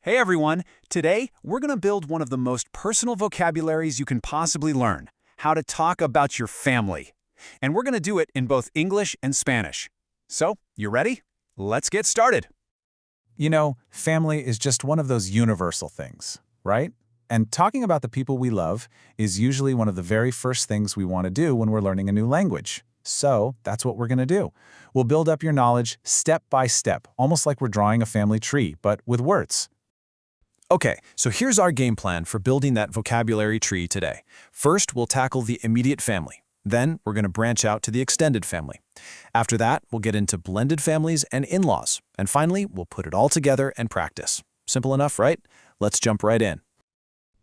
Hey everyone! Today, we're going to build one of the most personal vocabularies you can possibly learn, how to talk about your family. And we're going to do it in both English and Spanish. So, you ready? Let's get started. You know, family is just one of those universal things, right? And talking about the people we love is usually one of the very first things we want to do when we're learning a new language. So, that's what we're going to do. We'll build up your knowledge step by step, almost like we're drawing a family tree, but with words. Okay, so here's our game plan for building that vocabulary tree today. First, we'll tackle the immediate family. Then, we're going to branch out to the extended family. After that, we'll get into blended families and in-laws. And finally, we'll put it all together and practice. Simple enough, right? Let's jump right in.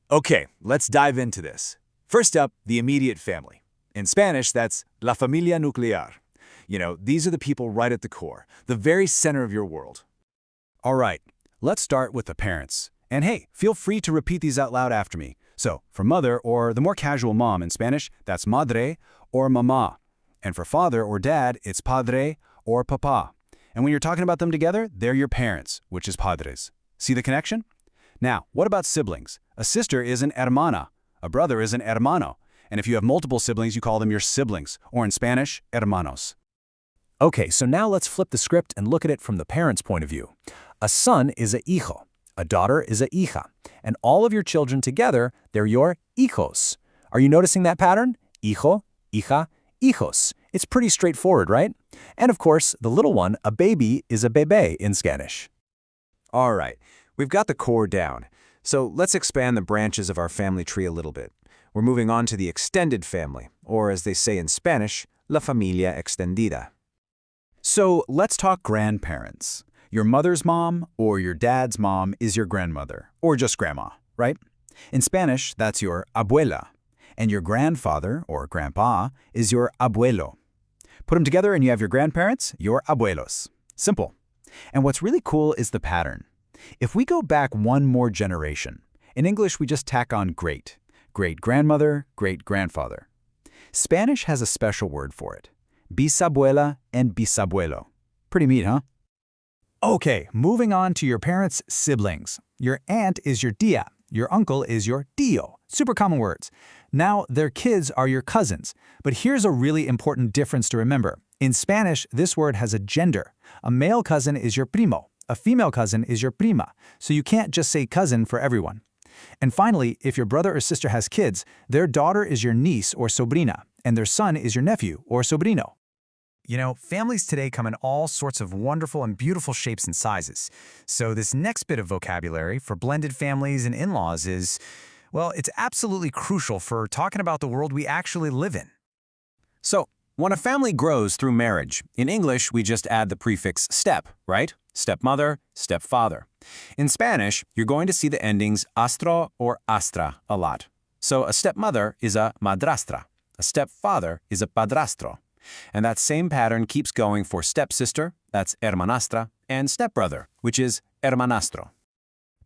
Okay, let's dive into this. First up, the immediate family. In Spanish, that's la familia nuclear. You know, these are the people right at the core, the very center of your world. All right, let's start with the parents. And hey, feel free to repeat these out loud after me. So, for mother, or the more casual mom in Spanish, that's madre or mamá. And for father or dad, it's padre or papá. And when you're talking about them together, they're your parents, which is padres. See the connection? Now, what about siblings? A sister is an hermana. A brother is an hermano. And if you have multiple siblings, you call them your siblings, or in Spanish, hermanos. Okay, so now let's flip the script and look at it from the parents' point of view. A son is a hijo. A daughter is a hija, and all of your children together, they're your hijos. Are you noticing that pattern? Hijo, hija, hijos. It's pretty straightforward, right? And of course, the little one, a baby, is a bebé in Spanish. All right, we've got the core down. So let's expand the branches of our family tree a little bit. We're moving on to the extended family, or as they say in Spanish, la familia extendida. So let's talk grandparents. Your mother's mom or your dad's mom is your grandmother, or just grandma, right? In Spanish, that's your abuela. And your grandfather, or grandpa, is your abuelo. Put them together and you have your grandparents, your abuelos. Simple. And what's really cool is the pattern. If we go back one more generation, in English we just tack on great. Great-grandmother, great-grandfather. Spanish has a special word for it. Bisabuela and bisabuelo. Pretty neat, huh? Okay, moving on to your parents' siblings. Your aunt is your tía. Your uncle is your tío. Super common words. Now, their kids are your cousins. But here's a really important difference to remember. In Spanish, this word has a gender. A male cousin is your primo. A female cousin is your prima. So you can't just say cousin for everyone. And finally, if your brother or sister has kids, their daughter is your niece or sobrina, and their son is your nephew or sobrino. You know, families today come in all sorts of wonderful and beautiful shapes and sizes. So this next bit of vocabulary for blended families and in-laws is, well, it's absolutely crucial for talking about the world we actually live in. So, when a family grows through marriage, in English we just add the prefix step, right? Stepmother, stepfather. In Spanish, you're going to see the endings astro or astra a lot. So a stepmother is a madrastra. A stepfather is a padrastro. And that same pattern keeps going for stepsister, that's hermanastra, and stepbrother, which is hermanastro.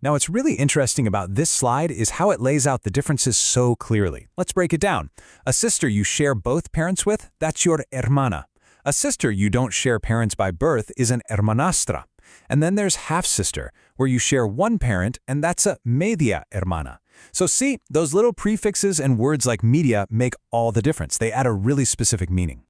Now, what's really interesting about this slide is how it lays out the differences so clearly. Let's break it down. A sister you share both parents with, that's your hermana. A sister you don't share parents by birth is an hermanastra. And then there's half-sister, where you share one parent, and that's a media hermana. So see, those little prefixes and words like media make all the difference. They add a really specific meaning.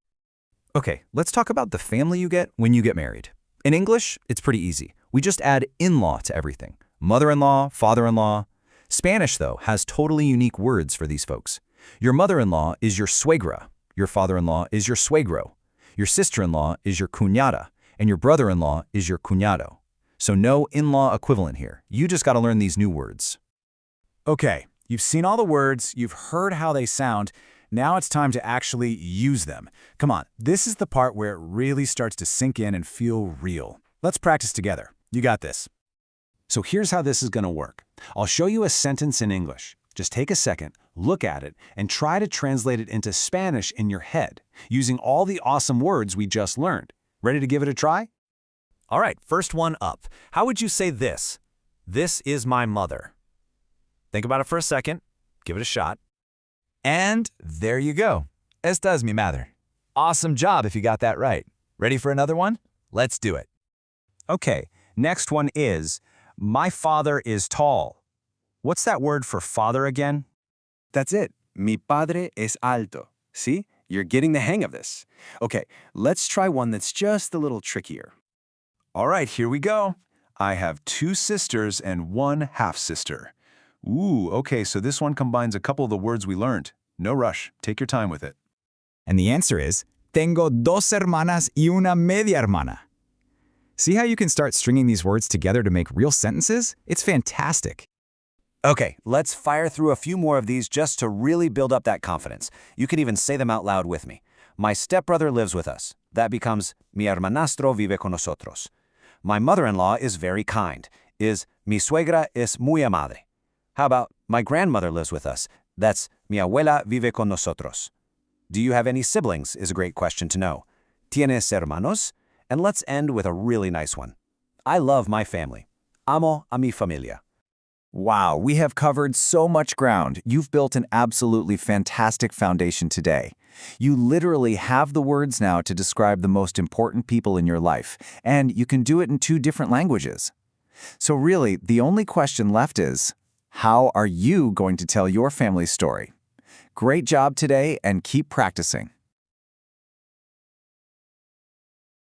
Okay, let's talk about the family you get when you get married. In English, it's pretty easy. We just add in-law to everything. Mother-in-law, father-in-law. Spanish, though, has totally unique words for these folks. Your mother-in-law is your suegra. Your father-in-law is your suegro. Your sister-in-law is your cuñada. And your brother-in-law is your cuñado. So no in-law equivalent here. You just got to learn these new words. Okay, you've seen all the words, you've heard how they sound. Now it's time to actually use them. Come on, this is the part where it really starts to sink in and feel real. Let's practice together. You got this. So here's how this is going to work. I'll show you a sentence in English. Just take a second, look at it, and try to translate it into Spanish in your head, using all the awesome words we just learned. Ready to give it a try? All right, first one up. How would you say this? This is my mother. Think about it for a second. Give it a shot. And there you go. Esta es mi madre. Awesome job if you got that right. Ready for another one? Let's do it. Okay, next one is, My father is tall. What's that word for father again? That's it. Mi padre es alto. See? You're getting the hang of this. Okay, let's try one that's just a little trickier. All right, here we go. I have 2 sisters and 1 half-sister. Ooh, okay, so this one combines a couple of the words we learned. No rush. Take your time with it. And the answer is, tengo dos hermanas y una media hermana. See how you can start stringing these words together to make real sentences? It's fantastic. Okay, let's fire through a few more of these just to really build up that confidence. You can even say them out loud with me. My stepbrother lives with us. That becomes mi hermanastro vive con nosotros. My mother-in-law is very kind. Is mi suegra es muy amable. How about my grandmother lives with us? That's mi abuela vive con nosotros. Do you have any siblings is a great question to know. ¿Tienes hermanos? And let's end with a really nice one. I love my family. Amo a mi familia. Wow, we have covered so much ground. You've built an absolutely fantastic foundation today. You literally have the words now to describe the most important people in your life, and you can do it in 2 different languages. So really, the only question left is, how are you going to tell your family's story? Great job today, and keep practicing.